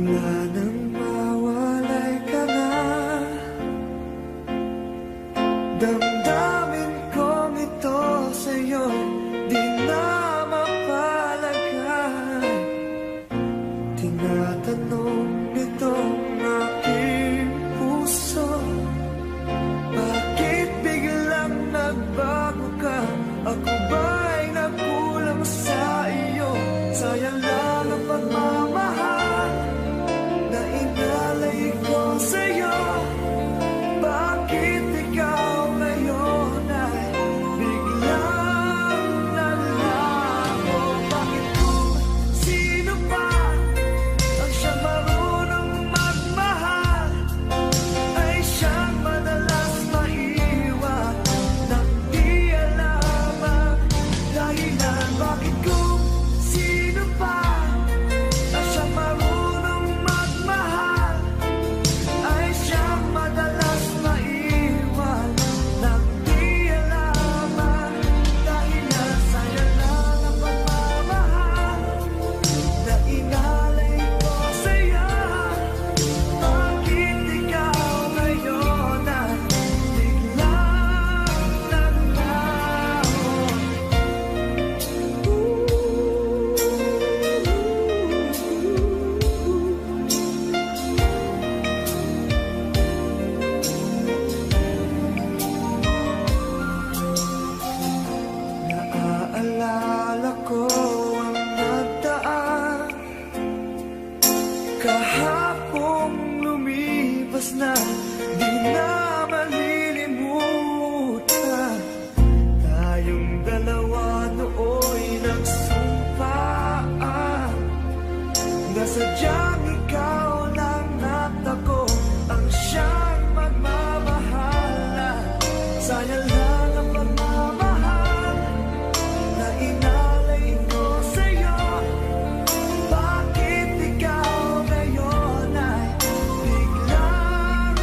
Mula nang mawalay ka na, damdamin kong ito sa'yo di na mapalagay. Tinatanong nitong aking puso, bakit biglang nagbago ka? Ako ba'y nagkulang sa iyo? Sayang lang ang pagmamahal na inalay ko sa'yo. Bakit ikaw ngayon ay biglang nalago? Bakit kung sino pa ang siyang marunong magmahal ay siyang madalas maiwan nang di alam ang dahilan? Bakit kung sino pa ang siyang marunong magmahal ay siyang madalas maiwan nang di alam ang dahilan? Sayang lang ang pagmamahal na inalay ko sa'yo. Bakit ikaw ngayon ay biglang naglaho? Naaalala ko ang nagdaan, kahapong lumipas na, di na malilimutan. Tayong dalawa nooy nagsumpaan na sadyang ikaw lang at ako ang siyang magmamahalan. Sayang lang ang pagmamahal na inalay ko sa'yo. Bakit ikaw ngayon ay biglang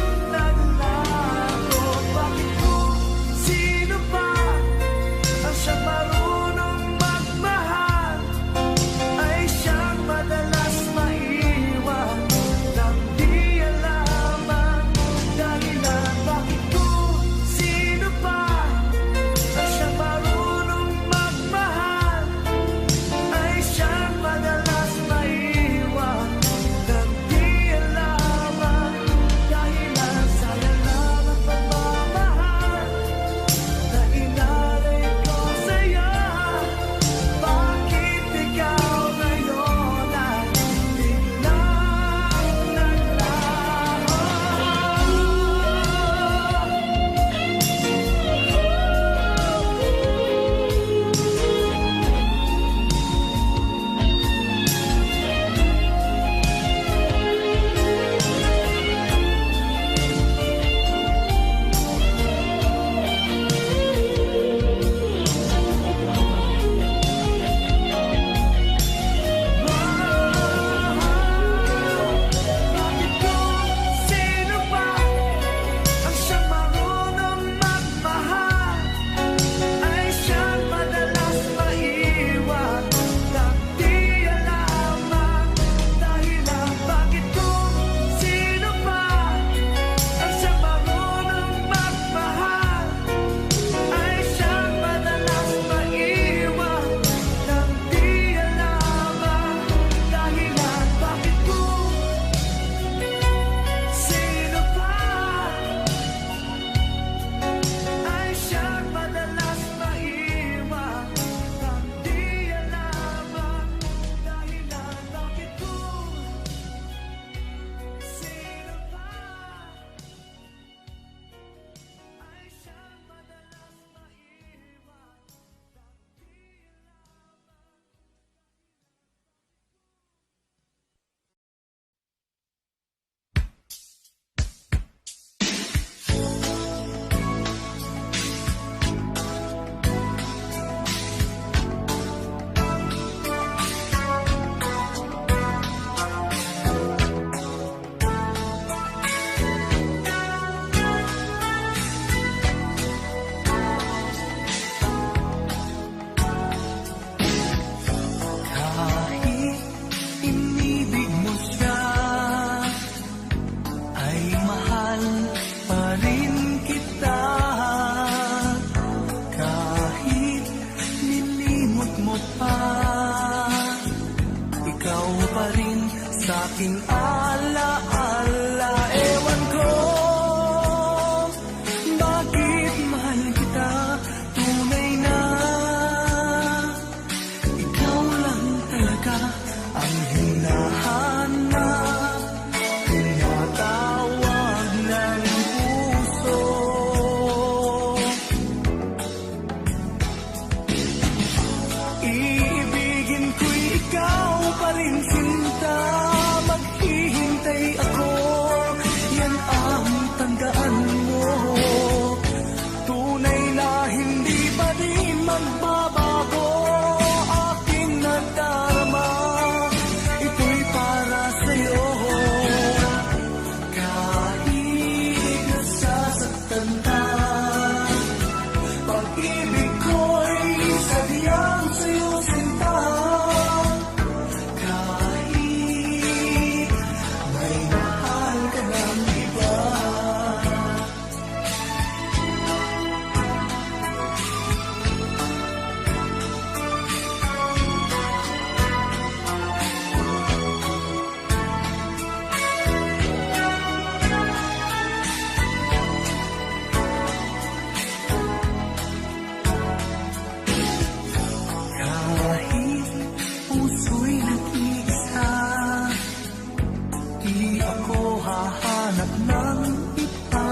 di ako hahanap ng iba.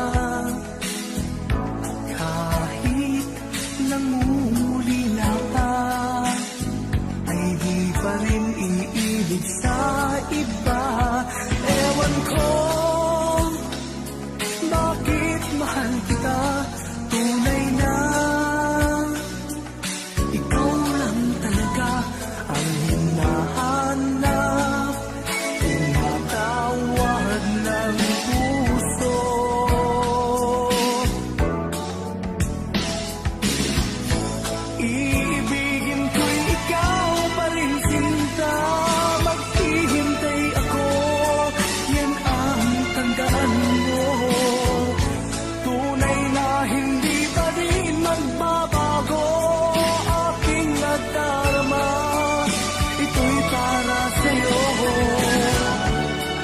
Kahit nangungulila pa, ay di pa rin iibig sa iba. Ewan ko bakit mahal kita, tunay na ikaw lang talaga ang hinahanap, tinatawag ng puso. Iibigin ko'y ikaw pa rin, sinta. Maghihintay ako, yan ang tandaan mo. Tunay na hindi pa rin magbabago aking nadarama. Ito'y para sa'yo.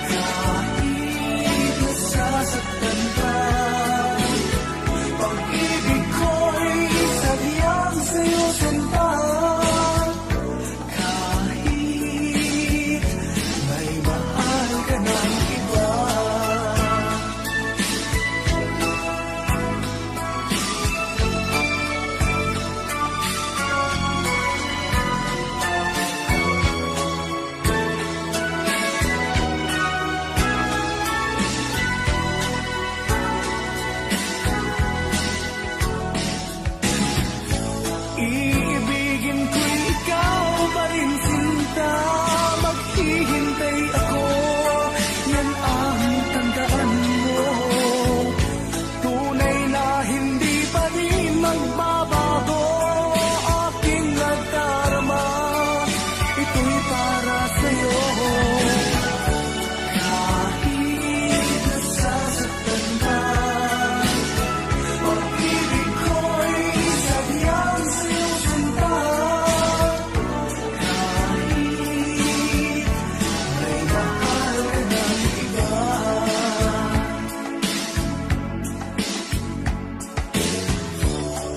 Kahit nasasaktan ka, pag-ibig ko'y sadyang sa'yo, sinta. Kahit may mahal ka ng iba. Iibigin ko'y ikaw pa rin, sinta. Maghihintay ako, yan ang tandaan mo. Tunay na hindi pa rin magbabago aking nadarama. Ito'y para sa'yo. Kahit nasasaktan ka, pag-ibig ko'y sadyang sa'yo, sinta. Kahit may mahal ka ng iba.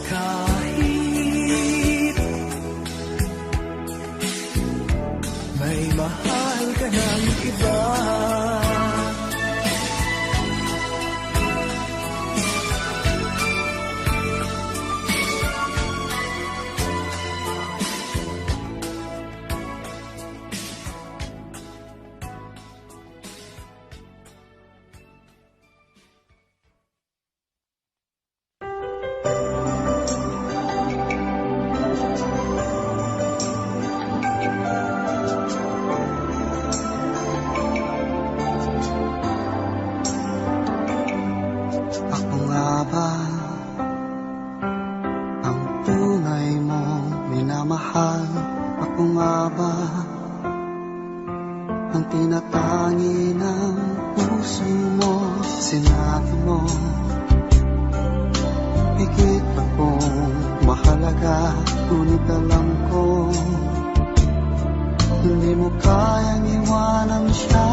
Kahit may mahal ka ng iba. Ako nga ba ang tunay mong minamahal? Ako nga ba ang tinatangi ng puso mo? Sinabi mo higit akong mahalaga, ngunit alam ko hindi mo kayang iwanan siya.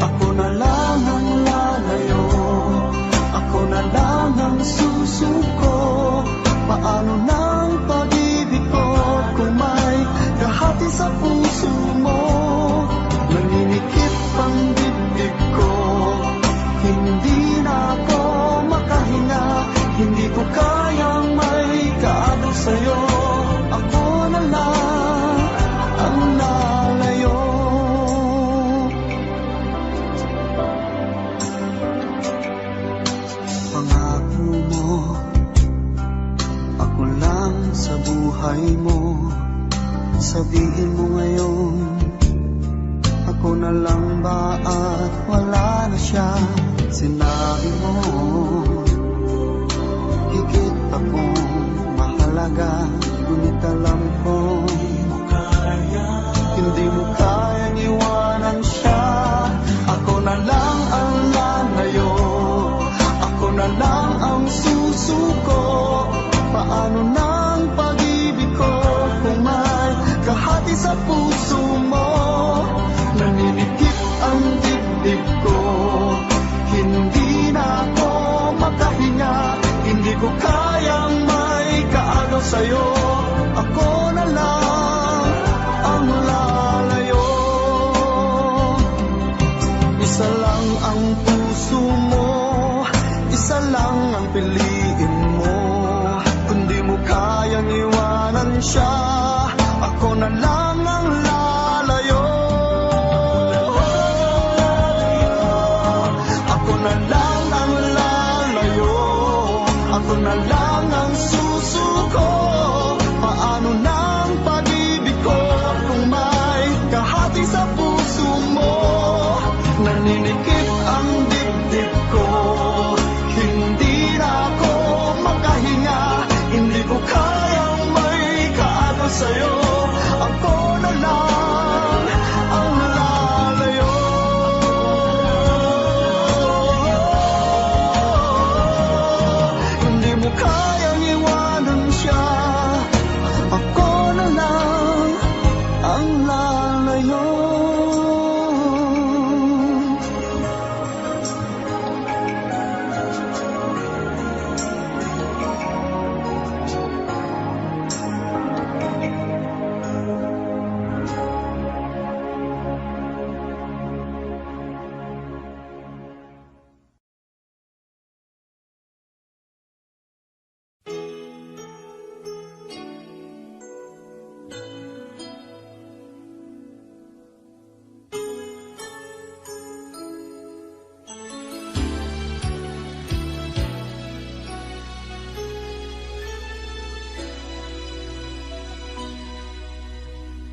Ako na lang ang lalayo, ako na lang ang susuko. Paano ng pag-ibig ko kung may kahati sa puso mo? Naninikip ang dibdib ko, hindi na ako makahinga. Hindi ko kayang may kaagaw sa'yo. Ako na lang ang lalayo. Pangako mo, ako lang sa buhay mo. Sabihin mo ngayon, ako na lang ba at wala na siya? Sinabi mo higit akong mahalaga, ngunit alam ko hindi mo kayang iwanan siya. Ako na lang ang lalayo, ako na lang ang susuko. Paano ng pag-ibig ko kung may kahati sa puso mo? Naninikip ang dibdib ko, hindi na ako makahinga. Hindi ko kayang may kaagaw sa'yo. Ako na lang ang lalayo. Isa lang ang puso mo, isa lang ang piliin mo. Kung di mo kayang iwanan siya, ako na lang ang lalayo. Ako na lang ang lalayo, ako na lang ang susuko. Paano na ang pag-ibig ko kung may kahati sa puso mo? Naninikip ang dibdib ko, hindi na ako makahinga. Hindi ko kayang may kaagaw sa'yo, ako na lang ang lalayo. Hindi mo kayang iwanan siya, ako na lang ang lalayo.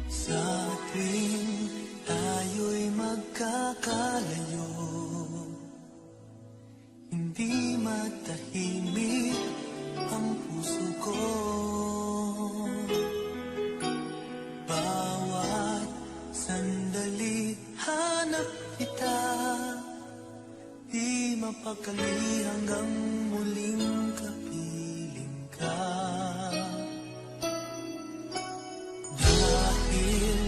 Sa tuwing tayo'y magkakalayo, hindi matahimik ang puso ko. Bawat sandali hanap kita, di mapakali hanggang muling kapiling ka. Dahil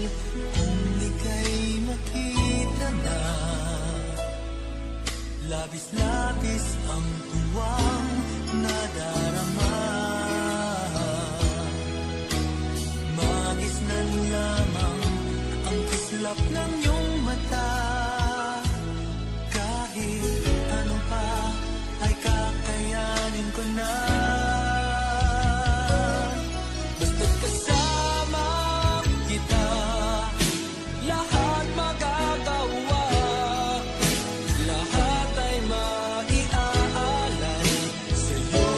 kung ika'y makita na, labis-labis ang tuwang nadarama. Magisnan lamang ang kislap ng iyong mata. Kahit ano pa ay kakayanin ko na. Basta't kasama kita, lahat magagawa. Lahat ay maiaalay sa'yo.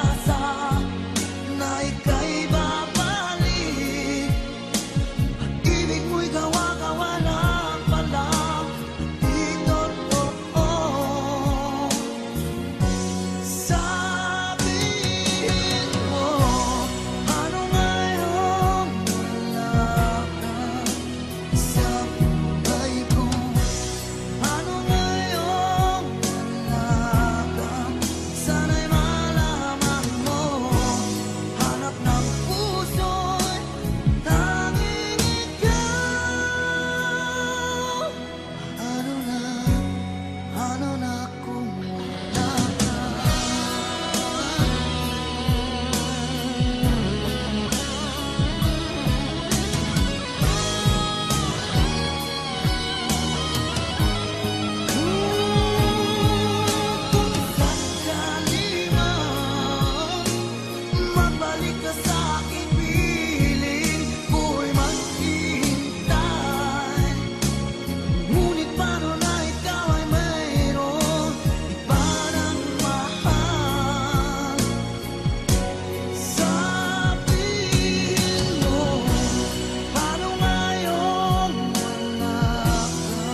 pag-asa na ika'y babalik. Ibig mo'y gawa-gawa lang pala, di totoo. Sabihin mo, ano ngayon wala ka sa buhay ko? Ano ngayon wala ka? Sana'y malaman mo, hanap ng puso'y tanging ikaw. Ano na kung wala ka? Kung sakali man magbalik ka sa aking piling, ko'y maghihintay. Ngunit paano na ikaw ay mayroon iba ng mahal? Sabihin mo, paano ngayon wala ka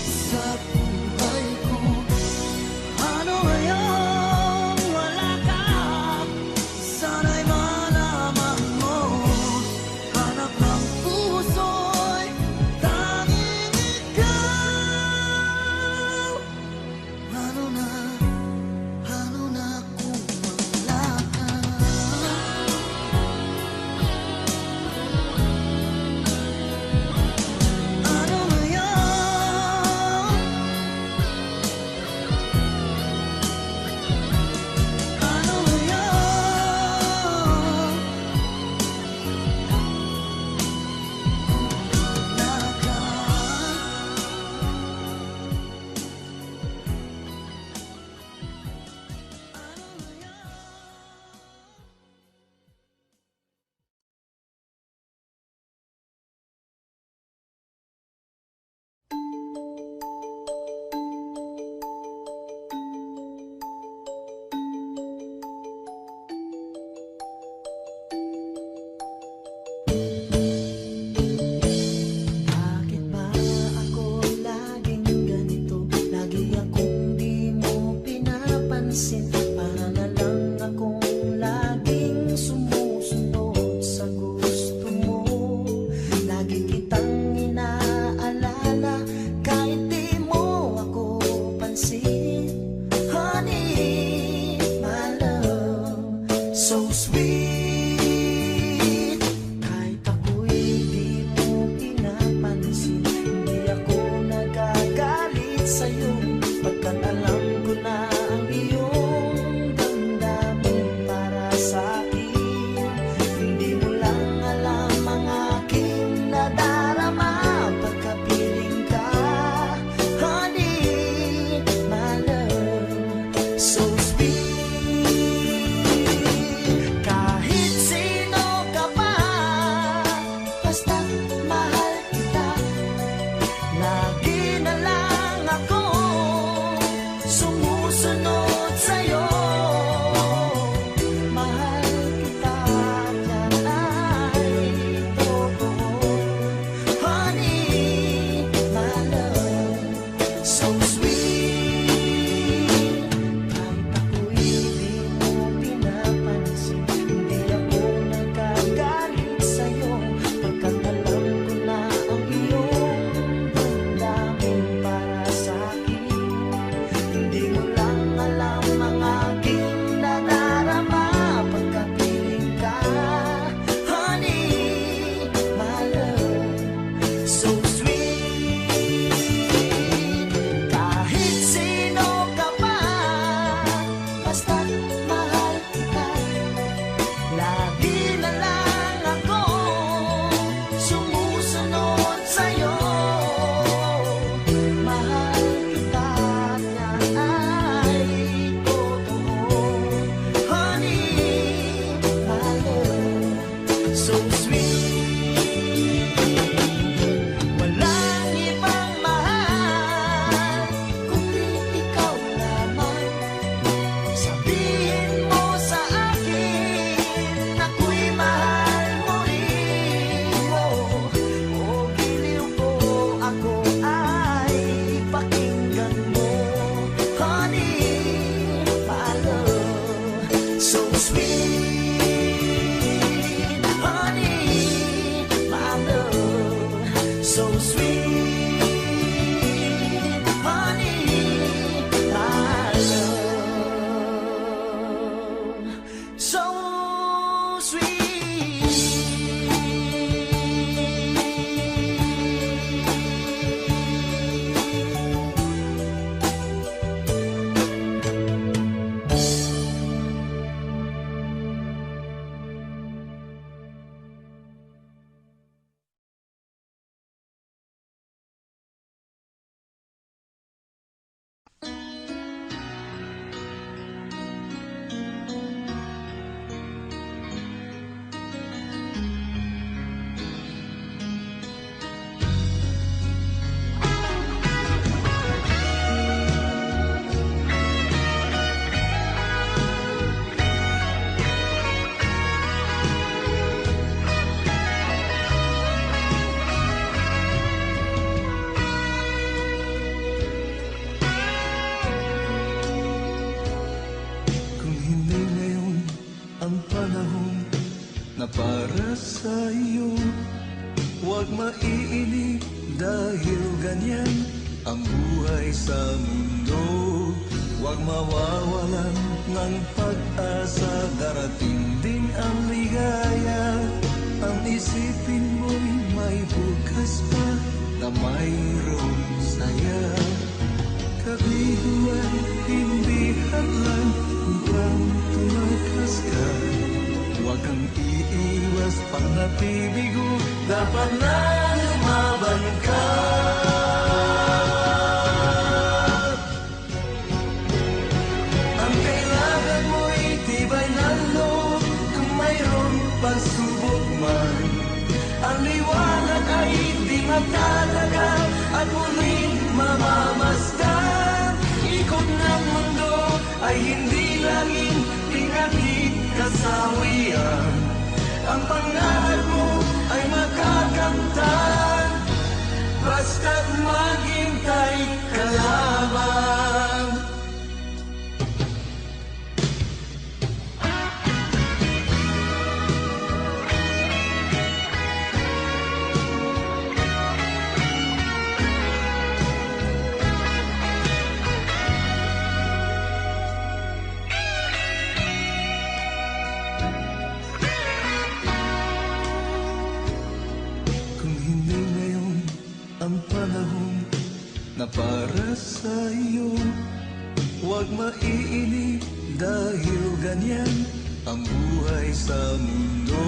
sa buhay ko? Ano ngayon wala ka? Sana'y malaman mo, hanap ng puso'y tanging ikaw. Ano na kung wala ka? Ano ngayon? Ano ngayon? Wala ka? Bakit ba ako laging ganito? Lagi akong di mo pinapansin. Para na lang akong laging sumusunod sa gusto mo. Lagi kitang inaalala kahit di mo ako pansin. Honey, my love, so sweet. Kahit ako'y di mo pinapansin, hindi ako nagagalit sa'yo, pagkat alam ko na ang iyong damdamin para sa'kin. Hindi mo lang alam ang aking nadarama pagkapiling ka. Honey, my love, so sweet. Kahit ang panahon na para sa iyo. Huwag maiinip dahil ganyan ang buhay sa mundo. Huwag mawawalan ng pag-asa, darating din ang ligaya. Ang isipin mo'y may bukas pa na mayroong saya. Kabiguan, hindi hadlang upang tumakas ka. Huwag kang iiwas pang napibigo, dapat na lumaban ka. Ang kailangan mo'y tibay ng loob kung mayroong pagsubok man. Ang liwanag ay di magtatagal at muling mamamasdan. Ikot ng mundo ay hindi laging pinagit kasawian. Ang pangarap mo ay makakamtan, basta't maghintay ka lamang. Ang panahon na para sa iyo. Huwag maiinip dahil ganyan ang buhay sa mundo.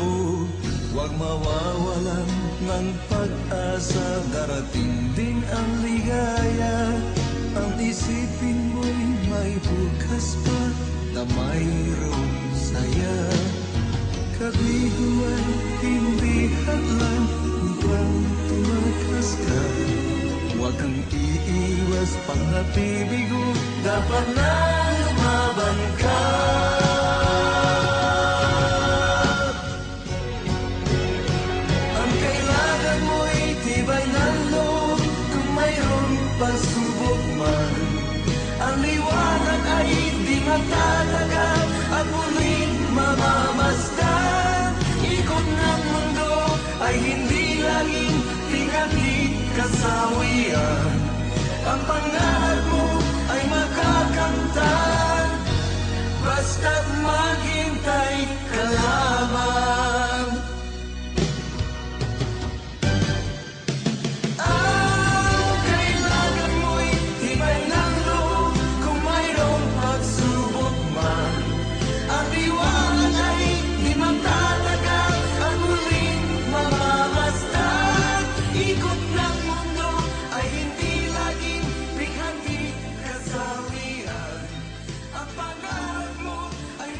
Huwag mawawalan ng pag-asa, darating din ang ligaya. Ang isipin mo'y may bukas pa na mayroong saya. Kabiguan, hindi hadlang upang tumakas ka. Huwag kang iiwas pang napibigo, dapat na lumaban ka. Ang kailangan mo'y tibay ng loob kung mayroong pagsubok man. Ang liwanag ay di magtatagal at muling mamamasdan. Ikot ng mundo ay hindi laging pinagit kasawian. Ang pangarap mo ay makakamtan, basta't maghintay ka lamang. Ang kailangan mo'y tibay ng loob kung mayroong pagsubok man. Ang liwanag ay di magtatagal at muling mamamasdan. Ikot ng mundo ay hindi laging pinagit kasawian. Ang pangarap mo ay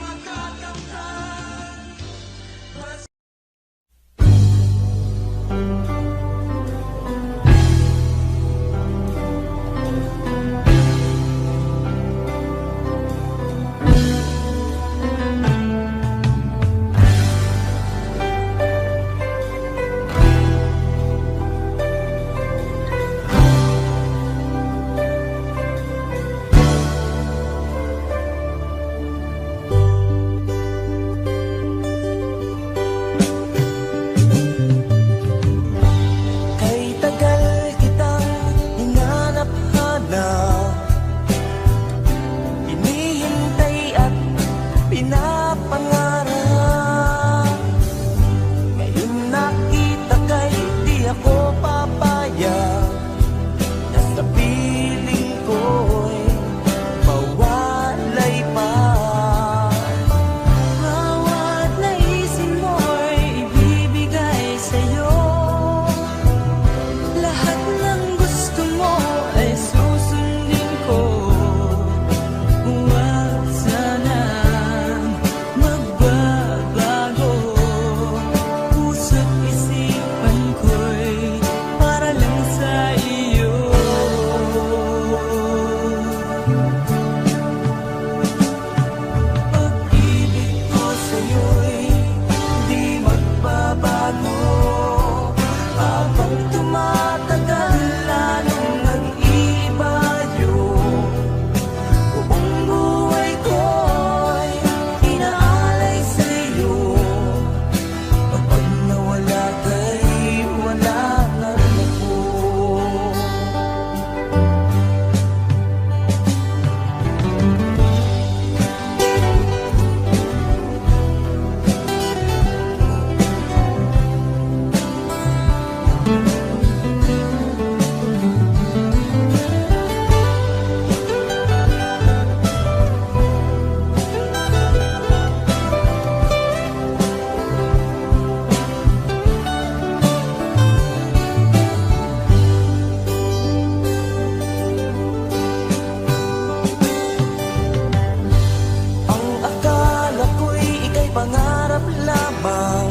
pangarap lamang,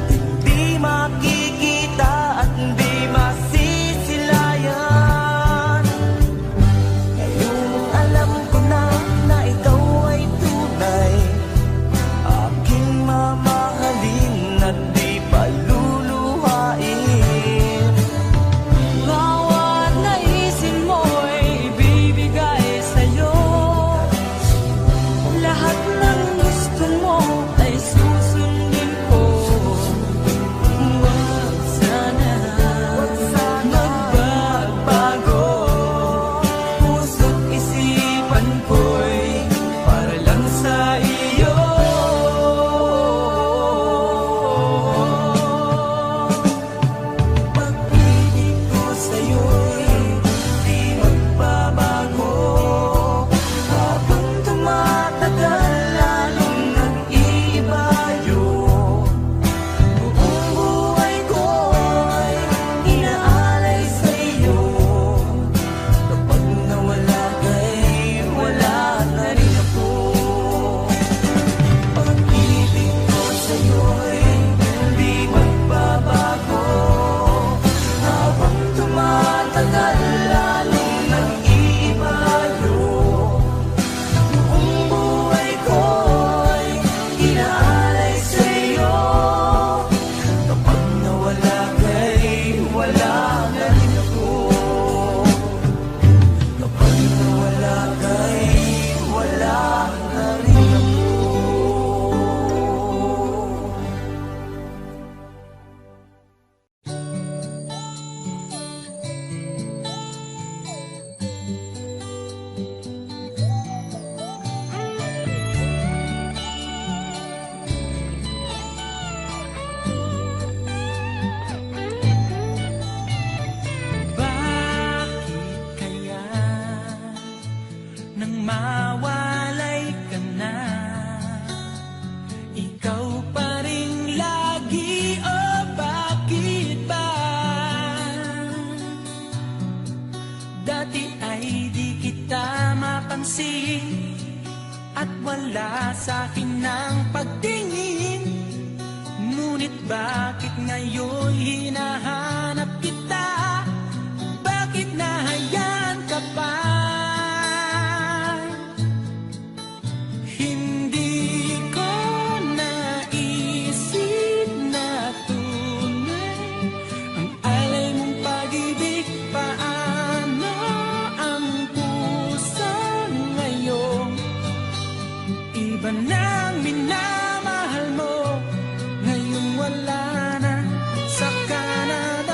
hindi makikita at hindi masisilayan. Ngayong alam ko na na ikaw ay tunay, aking mamahalin at di paluluhain. Bawat naisin mo'y ibibigay sa'yo, lahat ng gusto mo ay susundin ko. Huwag sana magbabago, puso't isipan ko'y para lang sa iyo. Pag-ibig ko sa'yo'y di magbabago, habang tumatagal lalong nag-iiba yun. Buong buhay ko'y inaalay sa'yo, kapag nawala ka'y wala na rin ako. Pag-ibig ko sa'yo'y di magbabago, habang tumatagal lalong nag-iiba yun. Buong buhay ko'y inaalay sa'yo, kapag nawala ka'y wala na rin ako. Kapag nawala ka'y wala na rin ako. Bakit kaya nang mawalay ka na, ikaw pa rin lagi, o bakit ba? Dati ay di kita mapansin at wala sa'kin ng pagtingin, ngunit bakit ngayon hinahanap kita? Bakit nahayaan ka pa? Hindi ko naisip na tunay ang alay mong pag-ibig. Paano ang puso ngayon? Iba nang minamahal mo, ngayon wala na sa Canada.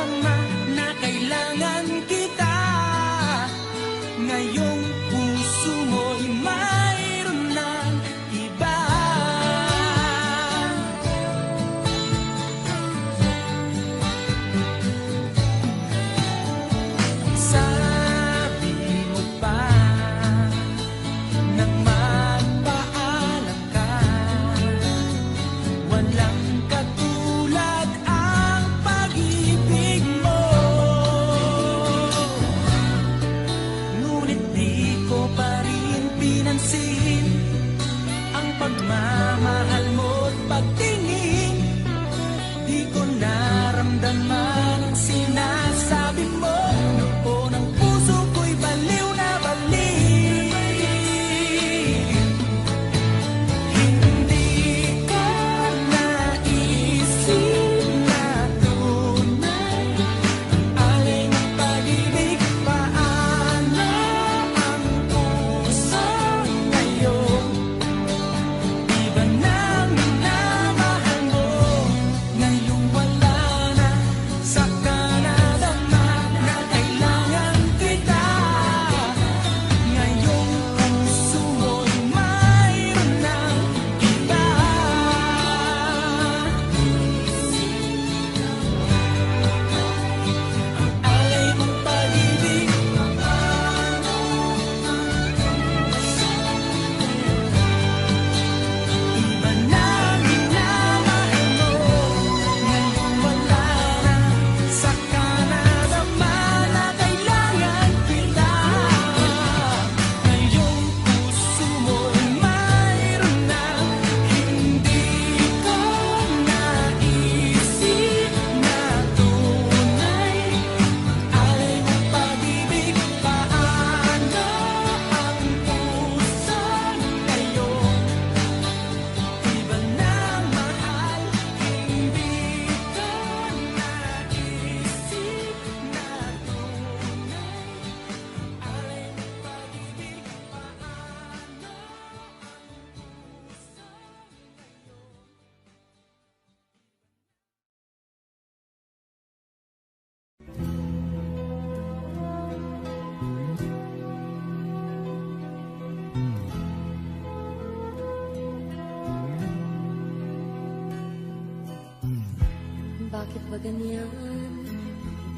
Bakit ba ganyan?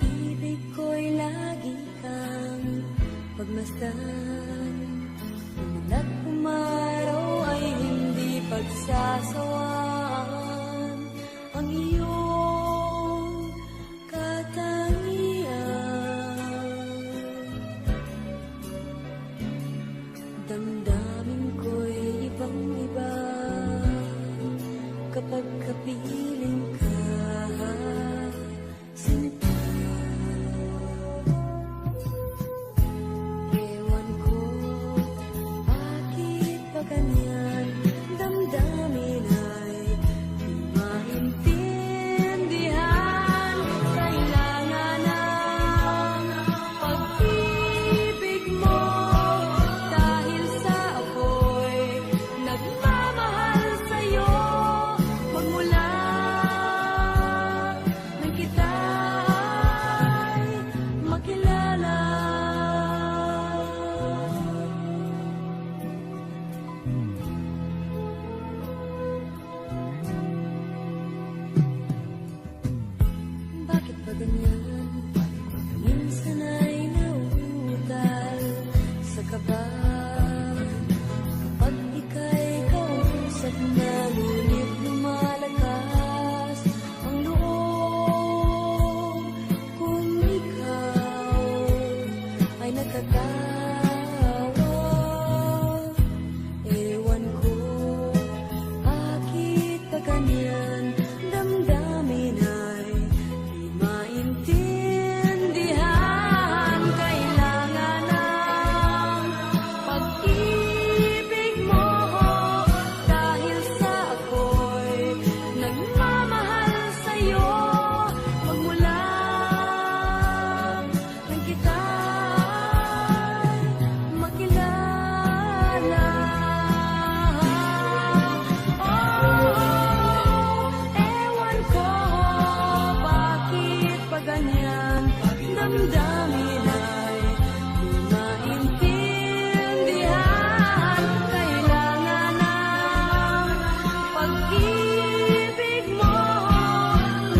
Ibig ko'y lagi kang pagmasdan. At umaraw ay hindi pagsasawaan ang iyong katangian. Damdamin ko'y ibang-iba kapag kapiling ka, sinta. Ewan ko, bakit ba ganyan? Damdamin ay di maintindihan. Kailangan ng pag-ibig mo, dahil sa ako'y nagmamahal sa'yo. Magmula nang kita'y makilala. Bakit ba ganyan? Minsan ay nauutal sa kaba. Kapag ika'y kausap na, ngunit lumalakas ang loob kung ikaw ay nakatawa. Ewan ko, bakit ba ganyan? Damdamin ay di maintindihan. Kailangan ng pag-ibig mo, dahil sa ako'y nagmamahal sa'yo. Magmula nang kita'y makilala. Ewan ko, bakit pa ganyan? Damdamin ay di maintindihan. Kailangan ng pag-ibig mo,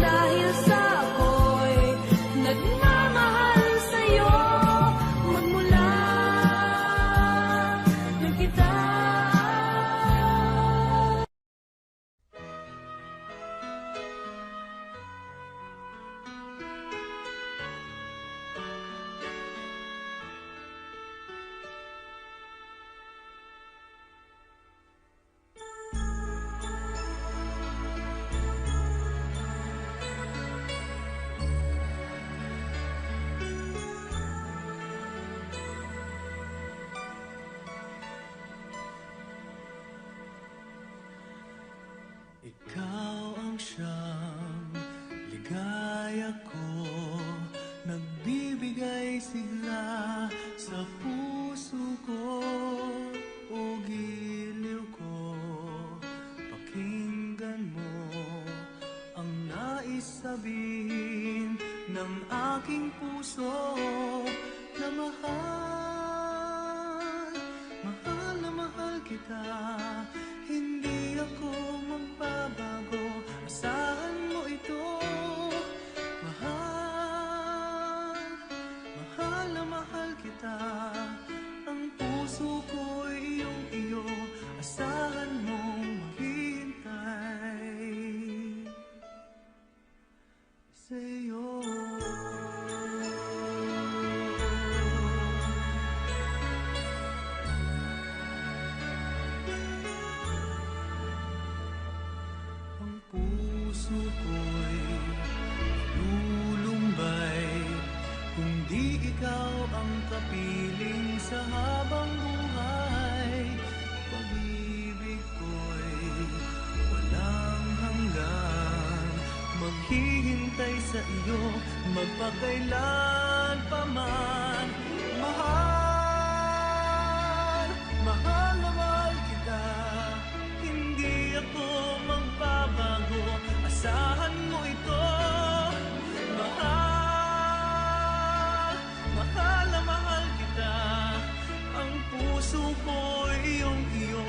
dahil sa ako'y nagmamahal sa'yo. Magmula nang kita'y Ikaw ang siyang ligaya ko, nagbibigay sigla sa puso ko. O giliw ko, pakinggan mo ang nais sabihin ng aking puso. Na mahal, mahal na mahal kita. Hindi ako magbabago, asahan mo ito. Mahal, mahal na mahal kita. Ang puso ko'y iyong-iyo, asahan mong maghihintay sa'yo. Ang puso ko'y lulumbay kung di ikaw ang kapiling sa habang buhay. Pag-ibig ko'y walang hanggan, maghihintay sa iyo magpakailan pa man. Mahal, mahal na mahal kita. Hindi ako magbabago, asahan mo ito. Mahal, mahal na mahal kita. Ang puso ko'y iyong-iyo,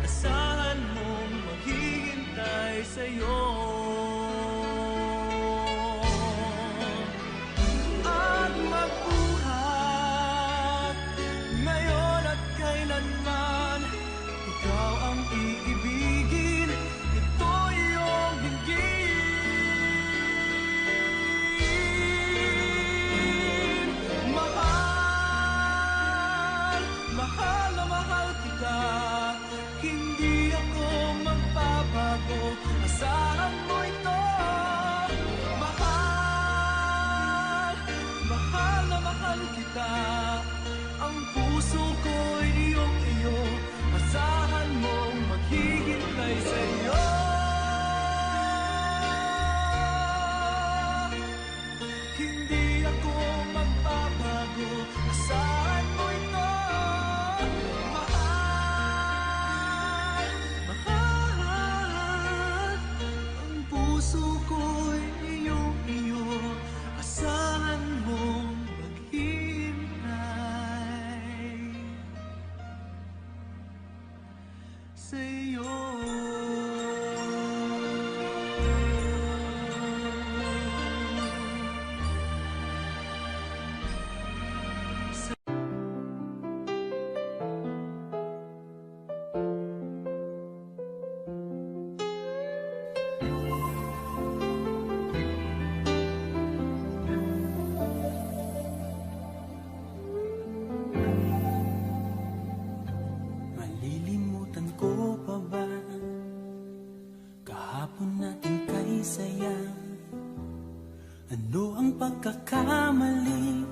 asahan mong maghihintay sa'yo. pagkakamali,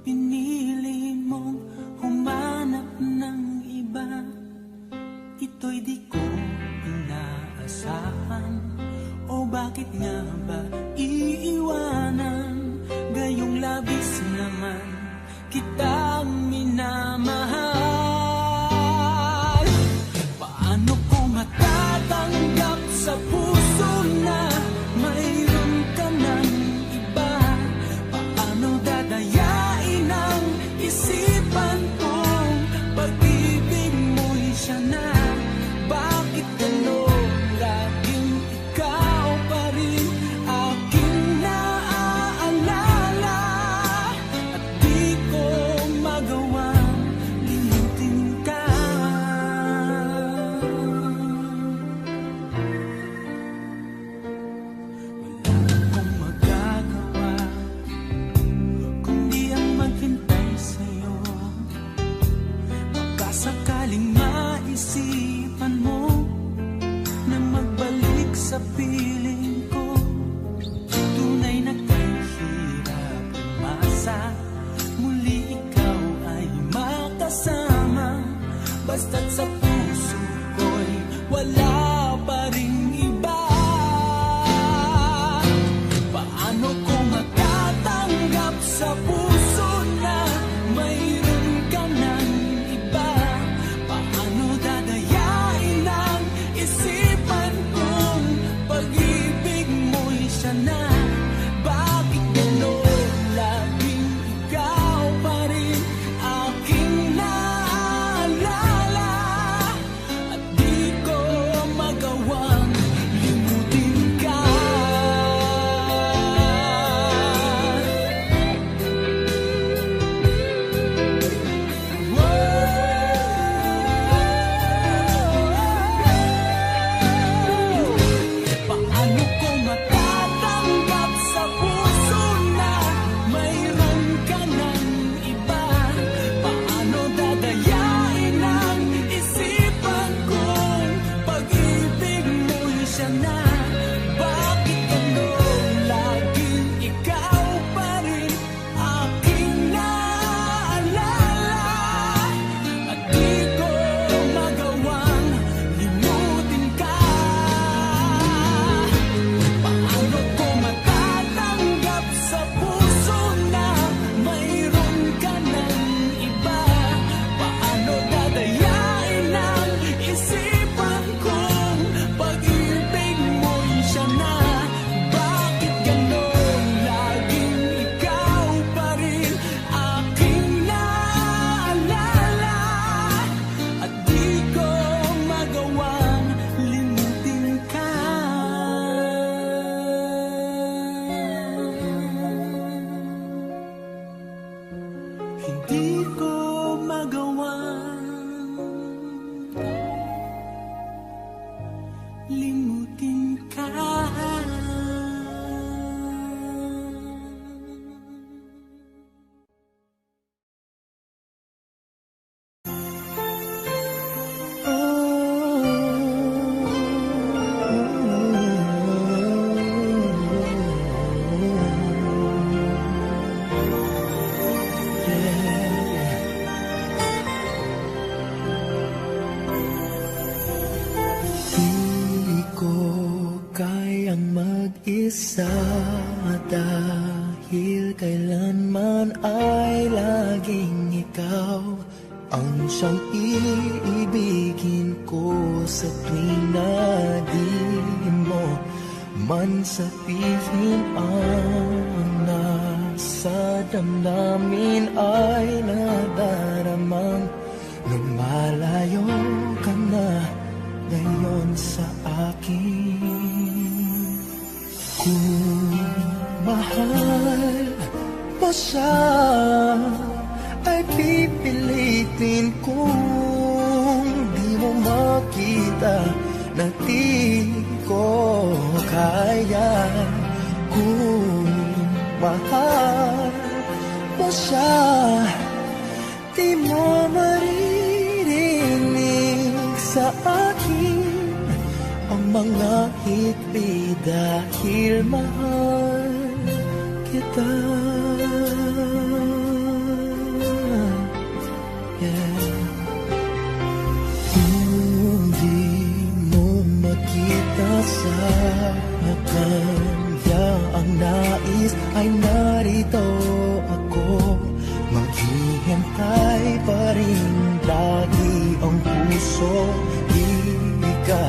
pinili mong humanap ng iba. Ito'y di ko inaasahan, o bakit nga ba iiwanan? Gayong labis naman kitang minamahal. Paano ko matatanggap sa puso na mayroon ka ng iba? Paano dadayain ang isipan kong pag-ibig mo'y siya na? Bakit gano'n laging ikaw pa rin aking naaalala? At di ko magawang limutin ka. Wala akong magagawa kundi ang maghintay sa'yo. Baka sakaling maisipan mo na magbalik sa piling ko. Tunay na kahirap umasa, muli ikaw ay makasama. Basta't sa puso ko'y wala pa ring iba. Paano ko matatanggap sa puso na mayroon ka ng iba? Paano dadayain ang isipan kong pag-ibig mo'y siya na? Bakit gano'n laging ikaw pa rin aking naaalala? At di ko magawang limutin ka. Paano ko matatanggap sa puso na mayroon ka ng iba? Paano dadayain ang isipan kong pag-ibig mo'y siya na? Bakit gano'n laging ikaw pa rin aking naaalala? At di ko magawang limutin ka. Paano ko matatanggap sa puso na mayroon ka ng iba? Paano dadayain ang isipan kong pag-ibig mo'y siya na? Bakit gano'n laging ikaw pa rin aking naaalala? At di ko magawang limutin ka. Hindi ko magawang limutin ka. Di ko kayang mag-isa dahil kailanman ay laging ikaw ang siyang iibigin ko sa tuwing na di mo man sabihin ang nasa damdamin ay nadaramang lumalayo ka na ngayon sa akin. Kung mahal mo siya ay pipilitin kung di mo makita na di ko kaya. Kung mahal mo siya, di mo maririnig sa akin ang mga hikbi dahil mahal kita. Yeah. Kung di mo makita sa kanya ang nais, ay narito ako. Maghihintay pa rin lagi ang puso. Di ka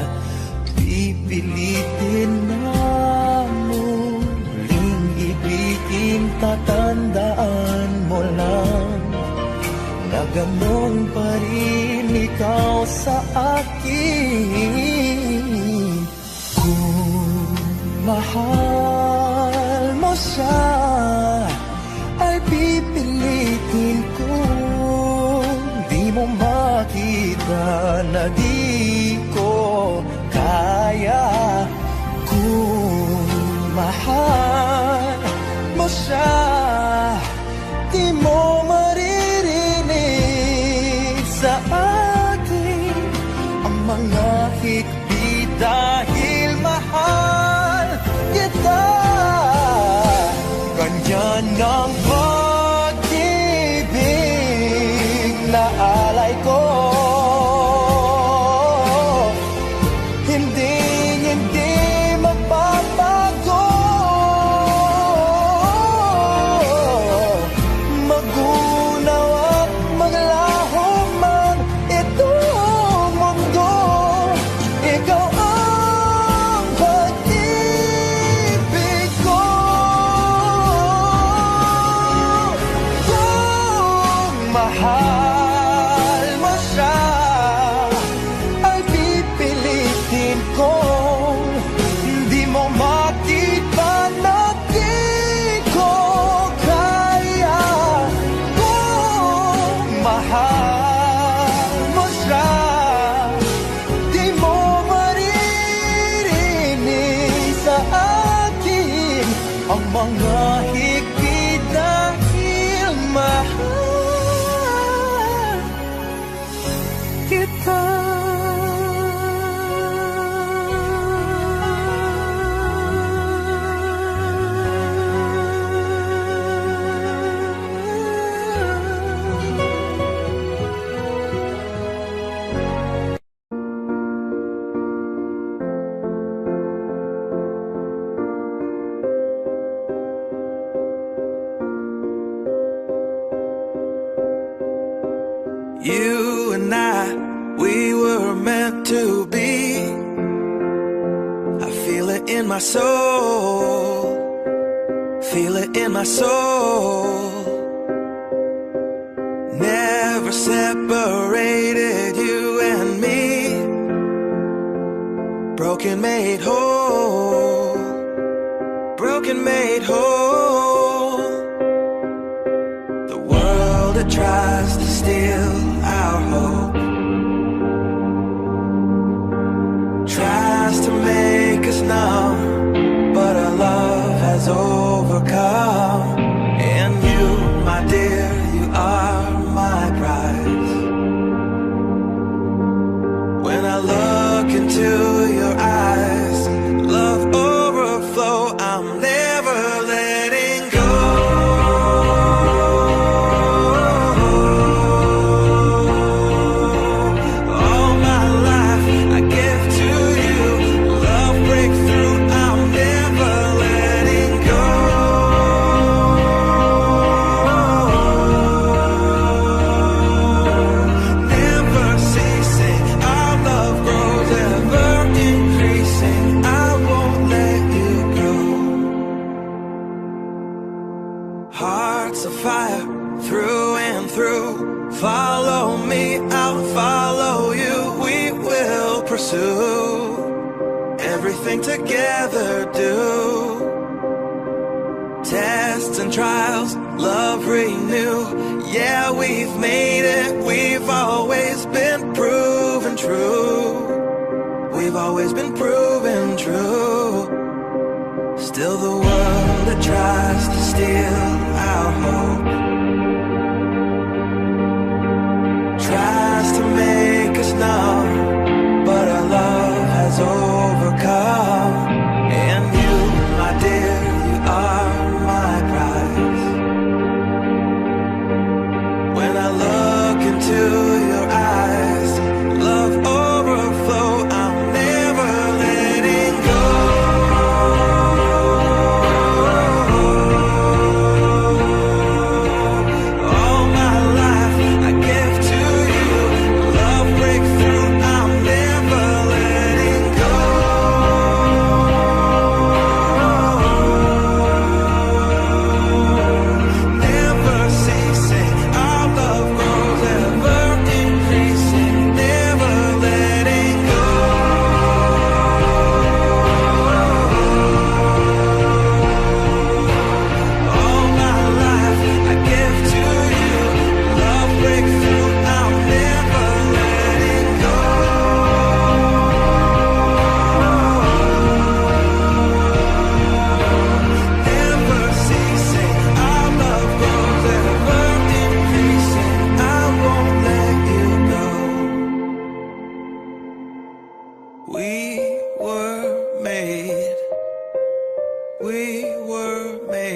pipilitin na muling ibigin. Tatandaan mo lang na ganon pa rin ikaw sa akin. Kung mahal mo siya, ay pipilitin ko. Di mo makita na di ko kaya. Kung mahal mo siya, di mo maririnig sa akin ang mga higpit dahil mahal kita. Ganyan ang pag-ibig na alay ko. Hindi magbabago. Magunaw at maglaho man itong mundo, ikaw ang pag-ibig ko. Kung mahal mo siya, ay pipilitin ko. Di mo makita na di ko kaya. Kung mahal mo siya, di mo maririnig sa akin ang mga higpit dahil mahal kita. You and I, we were meant to be. I feel it in my soul. Feel it in my soul. Never separated, you and me. Broken made whole. Broken made whole. The world that tries to steal our hope tries to make us numb, but our love has overcome. And you, my dear, you are my prize. When I look into your eyes, love overflow, I'm never letting go. Hearts of fire through and through. Follow me, I'll follow you. We will pursue everything together, do tests and trials, love renew. Yeah, we've made it, we've always been proven true. We've always been proven true. Still the world that tries to steal our hope tries to make us numb, but our love has overcome. And you, my dear, you are my pride.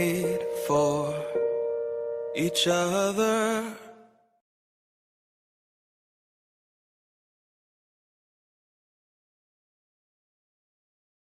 made for each other.